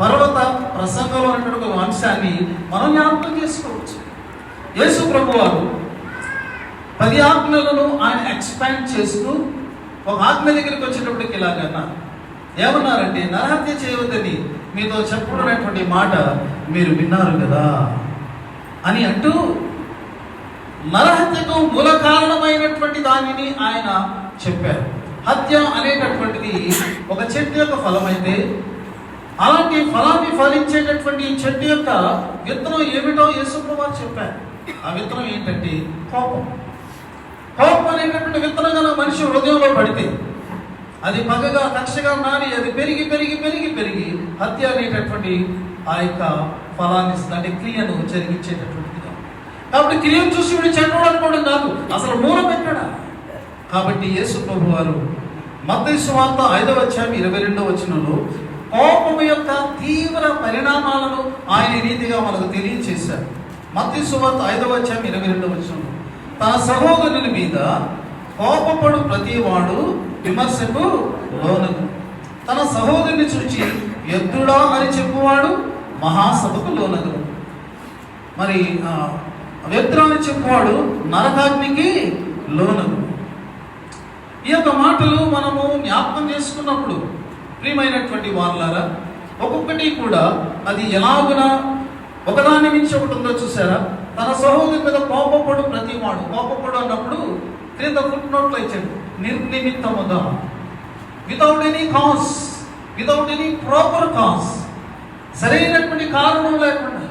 పర్వత ప్రసంగంలో ఉన్నటువంటి ఒక అంశాన్ని మనం జ్ఞాపకం చేసుకోవచ్చు. యేసు ప్రభు వారు 10 ఆజ్ఞలను ఆయన ఎక్స్పాండ్ చేస్తూ ఒక ఆజ్ఞ దగ్గరికి వచ్చేటప్పటికి ఇలాగన్నా ఏమన్నారంటే, నరహత్య చేయవద్దని మీతో చెప్పబడినటువంటి మాట మీరు విన్నారు కదా అని అంటూ నరహత్యకు మూల కారణమైనటువంటి దానిని ఆయన చెప్పారు. హత్య అనేటటువంటిది ఒక చెట్టు యొక్క ఫలం అయితే అలాంటి ఫలాన్ని ఫలించేటటువంటి చెట్టు యొక్క విత్తనం ఏమిటో యేసు ప్రభువు చెప్పారు. ఆ విత్తనం ఏంటంటే కోపం. కోపం అనేటటువంటి విత్తనం గల మనిషి హృదయంలో పడితే అది పగగా కక్షగా మారి అది పెరిగి పెరిగి పెరిగి పెరిగి హత్య అనేటటువంటి ఆ యొక్క ఫలాన్ని అంటే క్రియను జరిగించేటటువంటిది. కాబట్టి క్రియను చూసి వీడు చెడ్డోడు అనుకోవడం కాదు, అసలు మూలం ఎక్కడ. కాబట్టి యేసు ప్రభు వారు మత్తయి సువార్త 5వ అధ్యాయం 22వ వచనంలో కోపం యొక్క తీవ్ర పరిణామాలను ఆయన రీతిగా మనకు తెలియచేశారు. మత్తయి సువార్త 5వ అధ్యాయం 22వ వచనంలో తన సహోదరుని మీద కోపపడు ప్రతివాడు విమర్శకు లోనగు, తన సహోదరుని చూచి వ్యర్థుడా అని చెప్పువాడు మహాసభకు లోనగు, మరి వ్యర్థుడా అని చెప్పువాడు నరకాగ్నికి లోనగు. ఈ యొక్క మాటలు మనము జ్ఞాపకం చేసుకున్నప్పుడు ప్రియమైనటువంటి వారులారా, ఒక్కొక్కటి కూడా అది ఎలాగున ఒకదాని నుంచి ఒకటి ఉందో చూసారా. తన సహోదరుని మీద కోపపడు ప్రతివాడు, కోపపడు అన్నప్పుడు క్రింద ఫుట్నోట్లో ఇచ్చాడు, నిర్నిమిత్తముగా, without any cause, without any proper cause, సరైనటువంటి కారణం లేకుండా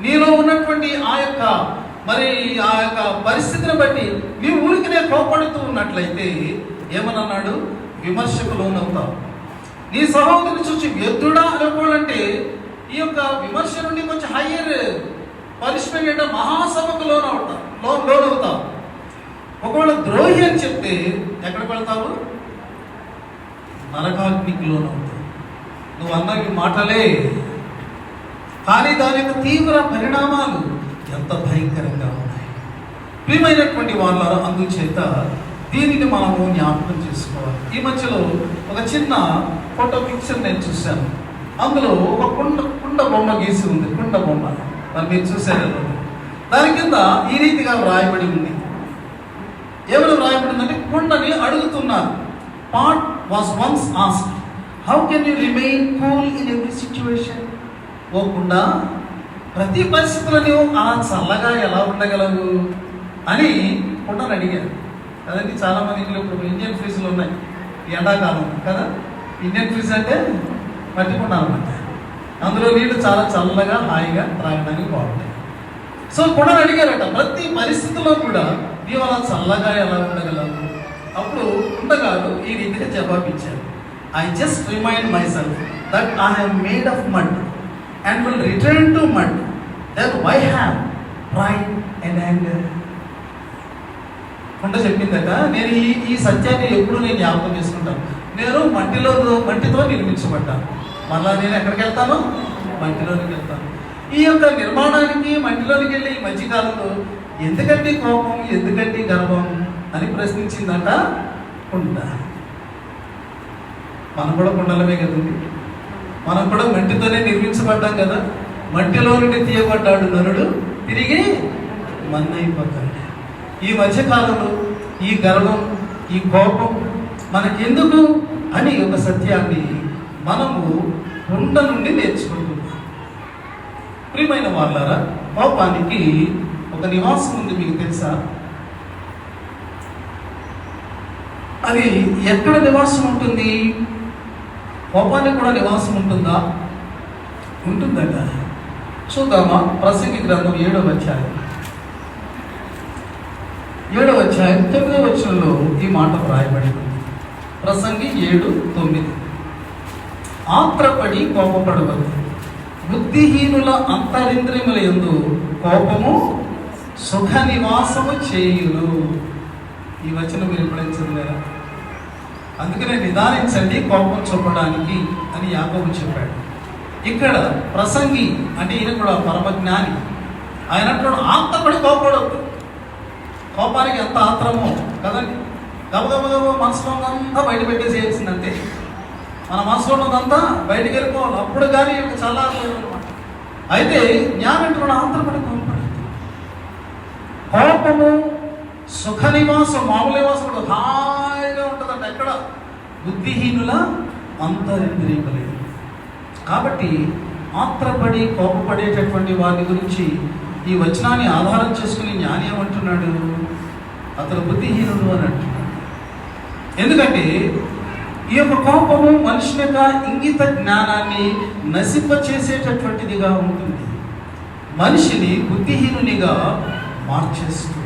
నీలో ఉన్నటువంటి ఆ యొక్క పరిస్థితిని బట్టి నీ ఊరికినే కోపడుతూ ఉన్నట్లయితే ఏమన్నాడు, విమర్శకు లోనవుతావు. నీ సహోదరుని చూసి వ్యర్థుడా అనుకోవాలంటే ఈ యొక్క విమర్శ నుండి కొంచెం హయ్యర్ పనిష్మెంట్ అంటే మహాసభకు లోనవుతావు. ఒకవేళ ద్రోహి అని చెప్తే ఎక్కడికి వెళ్తావు? నరకాగ్నికి లోనవుతావు. నువ్వు అన్నవి మాటలే, కానీ దాని యొక్క తీవ్ర పరిణామాలు ఎంత భయంకరంగా ఉన్నాయి. ప్రియమైనటువంటి వాళ్ళ అందుచేత దీనిని మనము జ్ఞాపకం చేసుకోవాలి. ఈ మధ్యలో ఒక చిన్న ఫోటో పిక్చర్ నేను చూశాను. అందులో ఒక కుండ బొమ్మ గీసి ఉంది. కుండ బొమ్మ మరి మీరు చూశారు. దాని కింద ఈ రీతిగా వ్రాయబడి ఉంది. ఎవరు వ్రాయబడి ఉందంటే కుండని అడుగుతున్నారు. Pot was once asked, how can you remain cool in every situation? ఓ కుండ, ప్రతి పరిస్థితుల్లో నువ్వు అలా చల్లగా ఎలా ఉండగలవు అని కుండని అడిగారు కదండి. చాలామంది ఇంట్లో ఇప్పుడు ఇండియన్ ఫ్రిడ్జ్లు ఉన్నాయి, ఎండాకాలం కదా. ఇండియన్ ఫ్రిడ్జ్ అంటే మట్టి కుండ అనమాట. అందులో నీళ్ళు చాలా చల్లగా హాయిగా త్రాగడానికి బాగుంటాయి. సో కుండని అడిగారట, ప్రతి పరిస్థితుల్లో కూడా నీవు అలా చల్లగా ఎలా ఉండగలవు? అప్పుడు కుండగాడు ఈ రీతిగా జవాబిచ్చారు, I just remind myself that I have made of mud and will return to mud, then why have pride and anger? కుండ చెప్పిందట, నేను ఈ సత్యాన్ని ఎప్పుడు నేను జ్ఞాపకం చేసుకుంటాను. నేను మట్టితో నిర్మించబడ్డాను, మళ్ళా నేను ఎక్కడికి వెళ్తాను? మట్టిలోనికి వెళ్తాను. ఈ యొక్క నిర్మాణానికి మట్టిలోనికి వెళ్ళి ఈ మధ్యకాలంలో ఎందుకంటే కోపం, ఎందుకంటే గర్వం అని ప్రశ్నించిందట కుండ. మనం కూడా కుండలమే కదండి, మనం కూడా మట్టితోనే నిర్మించబడ్డాం కదా. మట్టిలో నుండి తీయబడ్డాడు నరుడు, తిరిగి మన్నైపోతాడు. ఈ మధ్యకాలంలో ఈ గర్వం, ఈ కోపం మనకెందుకు అని ఒక సత్యాన్ని మనము కుండ నుండి నేర్చుకుంటున్నాం. ప్రియమైన వాళ్ళారా, కోపానికి ఒక నివాసం ఉంది, మీకు తెలుసా? అది ఎక్కడ నివాసం ఉంటుంది? కోపానికి కూడా నివాసం ఉంటుందా? ఉంటుందట. చూద్దామా? ప్రసంగి గ్రంథం 7వ అధ్యాయం 9వ వచనంలో ఈ మాట వ్రాయబడి ఉంది. ప్రసంగి 7:9, ఆత్రపడి కోపపడవద్దు, బుద్ధిహీనుల అంతరింద్రియముల యందు కోపము సుఖ నివాసము చేయును. ఈ వచనం మీరు ఎప్పుడైనా చదివారా? అందుకనే నిదానించండి కోపం చూపడానికి అని యాకోబు చెప్పాడు. ఇక్కడ ప్రసంగి అంటే ఈయన కూడా పరమజ్ఞాని. ఆయన అంటాడు ఆత్రపడి కోపడవద్దు. కోపానికి ఎంత ఆత్రమో కదండి. గబగబగబ మనసులో ఉన్నదంతా బయట పెట్టేసేయాల్సిందంతే. మన మనసులో ఉన్నదంతా బయటకు వెళ్ళిపోవాలి. అప్పుడు కానీ చాలా అనమాట. అయితే జ్ఞానంటున్నాడు ఆత్రపడి కోపడద్దు. కోపము సుఖ నివాసం, మామూలు నివాసం కూడా హాయిగా ఉంటుందంట. ఎక్కడ? బుద్ధిహీనుల అంతరింద్రియములే. కాబట్టి ఆత్రపడి కోపపడేటటువంటి వారి గురించి ఈ వచనాన్ని ఆధారం చేసుకుని జ్ఞాని ఏమంటున్నాడు? అతను బుద్ధిహీనుడు అని అంటున్నాడు. ఎందుకంటే ఈ యొక్క కోపము మనిషి యొక్క ఇంగిత జ్ఞానాన్ని నశింపచేసేటటువంటిదిగా ఉంటుంది. మనిషిని బుద్ధిహీనునిగా మార్చేస్తుంది.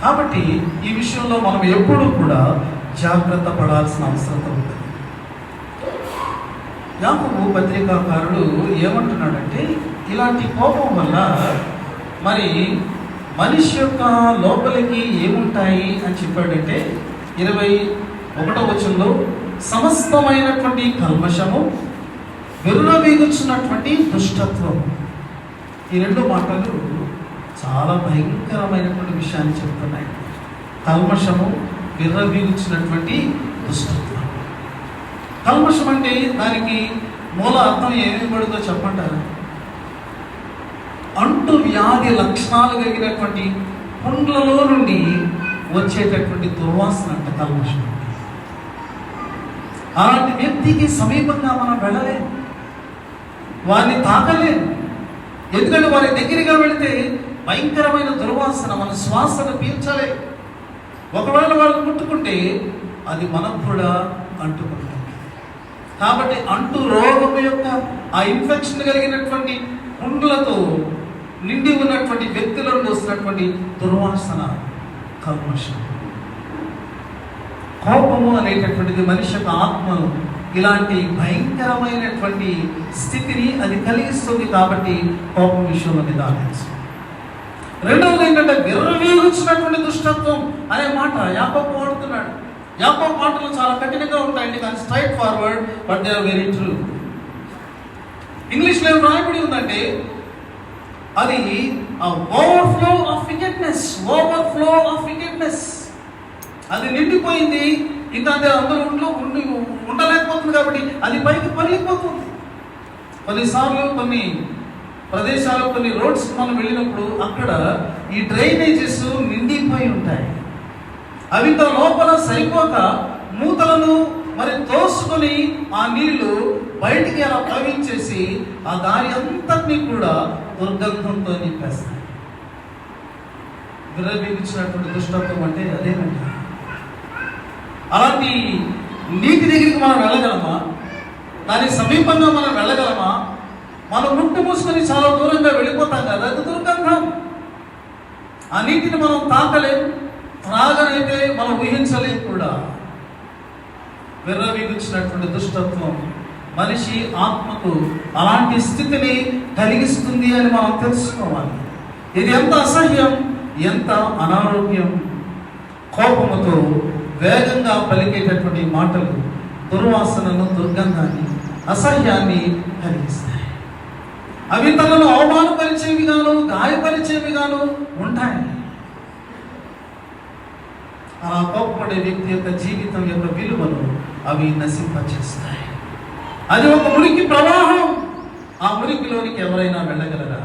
కాబట్టి ఈ విషయంలో మనం ఎప్పుడూ కూడా జాగ్రత్త పడాల్సిన అవసరం ఉంటుంది. యాకోబు పత్రికాకారుడు ఏమంటున్నాడంటే ఇలాంటి కోపం వల్ల మరి మనిషి యొక్క లోపలికి ఏముంటాయి అని చెప్పాడంటే 21వ వచనంలో సమస్తమైనటువంటి కల్మషము, విర్రవీగుచున్నటువంటి దుష్టత్వం. ఈ రెండు మాటలు చాలా భయంకరమైనటువంటి విషయాన్ని చెప్తున్నాయి. కల్మషము, విర్రవీగుచున్నటువంటి దుష్టత్వం. కల్మషం అంటే దానికి మూల అర్థం ఏమేమి పడుతుందో చెప్పంటారా? అంటు వ్యాధి లక్షణాలు కలిగినటువంటి పుండ్లలో నుండి వచ్చేటటువంటి దుర్వాసన అంట కల్మషం. అలాంటి వ్యక్తికి సమీపంగా మనం వెళ్ళలేము, వారిని తాకలేము. ఎందుకంటే వారి దగ్గరగా వెళితే భయంకరమైన దుర్వాసన, మన శ్వాసను పీల్చలే. ఒకవేళ వాళ్ళు ముట్టుకుంటే అది మనకు కూడా అంటుకుంటుంది. కాబట్టి అంటు రోగం యొక్క ఆ ఇన్ఫెక్షన్ కలిగినటువంటి పుండ్లతో నిండి ఉన్నటువంటి వ్యక్తుల నుండి వస్తున్నటువంటి దుర్వాసన కల్మషం. కోపము అనేటటువంటిది మనిషి యొక్క ఆత్మను ఇలాంటి భయంకరమైనటువంటి స్థితిని అది కలిగిస్తుంది. కాబట్టి కోపం విషయంలో నిదానించు. రెండవది ఏంటంటే విర్రవీగుచున్నటువంటి దుష్టత్వం అనే మాట యాకోబు వాడుతున్నాడు. యాకోబు మాటలు చాలా కఠినంగా ఉంటాయండి, కానీ straightforward, but they are very true. ఇంగ్లీష్లో ఏం రాయబడి ఉందంటే అది overflow of wickedness. Overflow of wickedness అది నిండిపోయింది. ఇంకా అది అందరూ ఉండలేకపోతుంది కాబట్టి అది పైకి పలిగిపోతుంది. కొన్నిసార్లు కొన్ని ప్రదేశాలు, కొన్ని రోడ్స్ మనం వెళ్ళినప్పుడు అక్కడ ఈ డ్రైనేజెస్ నిండిపోయి ఉంటాయి. అవి ఇంకా లోపల సరిపోక మూతలను మరి తోసుకొని ఆ నీళ్లు బయటికి అలా ప్రవహించేసి ఆ దారి అంతటినీ కూడా దుర్గంధంతో నింపేస్తాయి. విర్రవీగుచినటువంటి దుష్టత్వం అంటే అదేనండి. అలాంటి నీటి దగ్గరికి మనం వెళ్ళగలమా? దానికి సమీపంగా మనం వెళ్ళగలమా? మనం ముట్టు మూసుకొని చాలా దూరంగా వెళ్ళిపోతాం కదా, అది దుర్గంధం. ఆ నీటిని మనం తాకలేం, త్రాగనైతే మనం ఊహించలేం కూడా. విర్రవీగుచినటువంటి దుష్టత్వం మనిషి ఆత్మకు అలాంటి స్థితిని కలిగిస్తుంది అని మనం తెలుసుకోవాలి. ఇది ఎంత అసహ్యం, ఎంత అనారోగ్యం. కోపముతో వేగంగా పలికేటటువంటి మాటలు దుర్వాసనను, దుర్గంధాన్ని, అసహ్యాన్ని కలిగిస్తాయి. అవి తనను అవమానపరిచేవిగాను, గాయపరిచేవిగాను ఉంటాయి. అలా కోపపడే వ్యక్తి యొక్క జీవితం యొక్క విలువను అవి నశింపచేస్తాయి. అది ఒక మురికి ప్రవాహం. ఆ మురికిలోనికి ఎవరైనా వెళ్ళగలరా?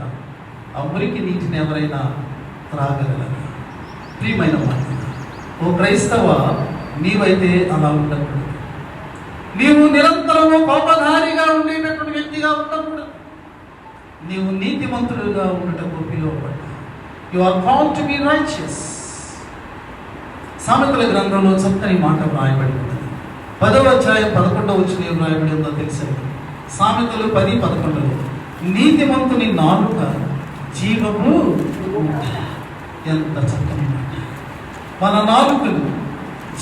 ఆ మురికి నీటిని ఎవరైనా త్రాగగలరా? ప్రియమైన మాట, ఓ క్రైస్తవ, నీవైతే అలా ఉండకూడదు. నీవు నిరంతరము కోపధారిగా ఉండేటటువంటి వ్యక్తిగా ఉండకూడదు. నీవు నీతిమంతుడుగా ఉండటకు పిలువబడ్డా. You are called to be righteous. సామెతల గ్రంథంలో చక్కని మాట వ్రాయబడి ఉన్నది. 10వ అధ్యాయం 11వ వచనం ఏం వ్రాయబడి ఉందో తెలుసండి. సామెతలు 10:11 నీతిమంతుని నాలుక జీవము. ఎంత చక్కని మాట! మన నాలుకలు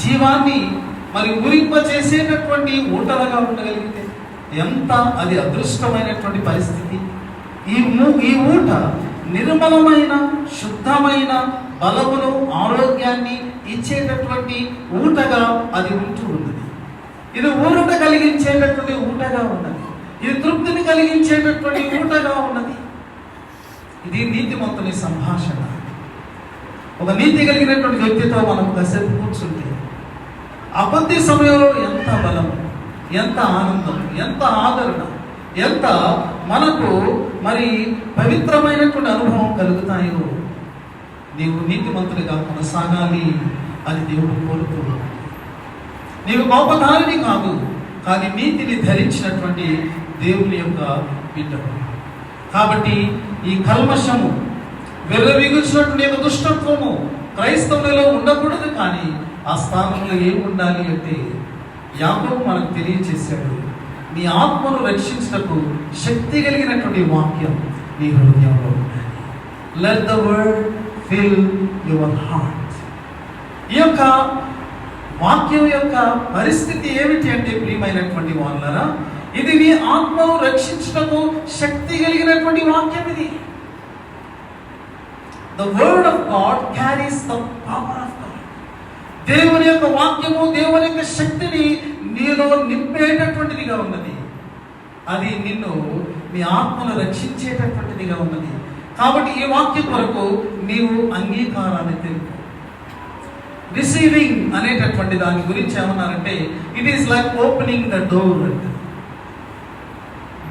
జీవాన్ని మరి ఉరింప చేసేటటువంటి ఊటలుగా ఉండగలిగితే, ఎంత అది అదృష్టమైనటువంటి పరిస్థితి. ఈ ఊట నిర్మలమైన, శుద్ధమైన, బలమును, ఆరోగ్యాన్ని ఇచ్చేటటువంటి ఊటగా అది ఉంటూ ఉన్నది. ఇది ఊరట కలిగించేటటువంటి ఊటగా ఉన్నది. ఇది తృప్తిని కలిగించేటటువంటి ఊటగా ఉన్నది. ఇది నీతిమంతుని సంభాషణ. ఒక నీతి కలిగినటువంటి వ్యక్తితో మనం కాసేపు కూర్చుంటే ఆ కొద్ది సమయంలో ఎంత బలం, ఎంత ఆనందం, ఎంత ఆదరణ, ఎంత మనకు మరి పవిత్రమైనటువంటి అనుభవం కలుగుతాయో. నీవు నీతిమంతునిగా కొనసాగాలి అని దేవుడు కోరుతున్నాడు. నీవు గొప్పదారిని కాదు, కానీ నీతిని ధరించినటువంటి దేవుని యొక్క బిడ్డవు. కాబట్టి ఈ కల్మషము, వెర్రవీగుచినటువంటి యొక్క దుష్టత్వము క్రైస్తవులలో ఉండకూడదు. కానీ ఆ స్థానంలో ఏమి ఉండాలి అంటే యాకోబు మనకు తెలియచేశాడు, నీ ఆత్మను రక్షించటకు శక్తి కలిగినటువంటి వాక్యం నీ హృదయంలో ఉండాలి. Let the word fill your heart. ఈ యొక్క వాక్యం యొక్క పరిస్థితి ఏమిటి అంటే ప్రియమైనటువంటి వాళ్ళరా, ఇది నీ ఆత్మను రక్షించటకు శక్తి కలిగినటువంటి వాక్యం. ఇది the word of God carries the power of God. దేవుని యొక్క వాక్యము దేవుని యొక్క శక్తిని నీలో నింపేటటువంటిదిగా ఉన్నది. అది నిన్ను, నీ ఆత్మను రక్షించేటటువంటిదిగా ఉన్నది. కాబట్టి ఈ వాక్యం కొరకు నీవు అంగీకారాన్ని తెలుపు. రిసీవింగ్ అనేటటువంటి దాని గురించి ఏమన్నారంటే, it is like opening the door.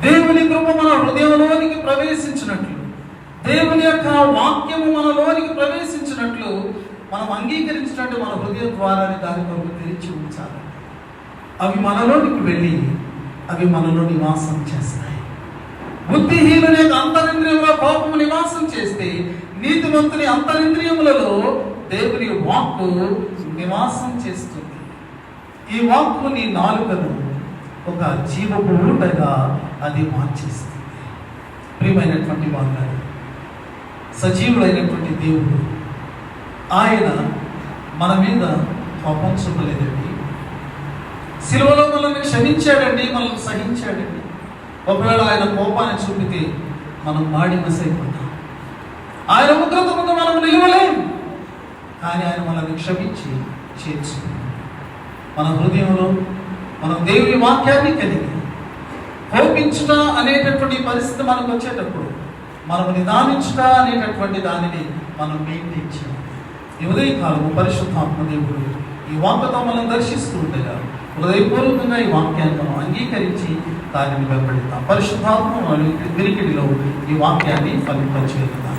దేవుని కృప మన హృదయంలోనికి ప్రవేశించినట్లు, దేవుని యొక్క వాక్యము మనలోనికి ప్రవేశించినట్లు మనం అంగీకరించినట్టు మన హృదయ ద్వారాన్ని దాని కొరకు తెరిచి ఉంచాలి. అవి మనలోనికి వెళ్ళి అవి మనలో నివాసం చేస్తాయి. బుద్ధిహీనుని యొక్క అంతరింద్రియములో కోపము నివాసం చేస్తే, నీతిమంతుని అంతరింద్రియములలో దేవుని వాక్కు నివాసం చేస్తుంది. ఈ వాక్కు నీ నాలుకను ఒక జీవపు ఊటగా అది మార్చేస్తుంది. ప్రియమైనటువంటి వారు, సజీవుడైనటువంటి దేవుడు ఆయన మన మీద కోపం చూపలేదండి. సిలువలో మనల్ని క్షమించాడండి, మనల్ని సహించాడండి. ఒకవేళ ఆయన కోపాన్ని చూపితే మనం మాడి మసైపోతాం. ఆయన ఉగ్రత ముందు మనం నిలవలేం. కానీ ఆయన మనల్ని క్షమించి చేర్చుకున్నాడు. మన హృదయంలో మనం దేవుని వాక్యాన్ని కలిగి కోపించుట అనేటటువంటి పరిస్థితి మనకు వచ్చేటప్పుడు మనం నిదానించుట అనేటటువంటి దానిని మనం మెయింటైన్ చేయాలి. ఈ ఉదయకాలము పరిశుద్ధాత్మ దేవుడు ఈ వాక్యతో మనం దర్శిస్తూ ఉండగా హృదయపూర్వకంగా ఈ వాక్యాన్ని మనం అంగీకరించి దానిని వెంబడిద్దాం. పరిశుద్ధాత్మ వినికిడిలో ఈ వాక్యాన్ని ఫలింపచేద్దాం.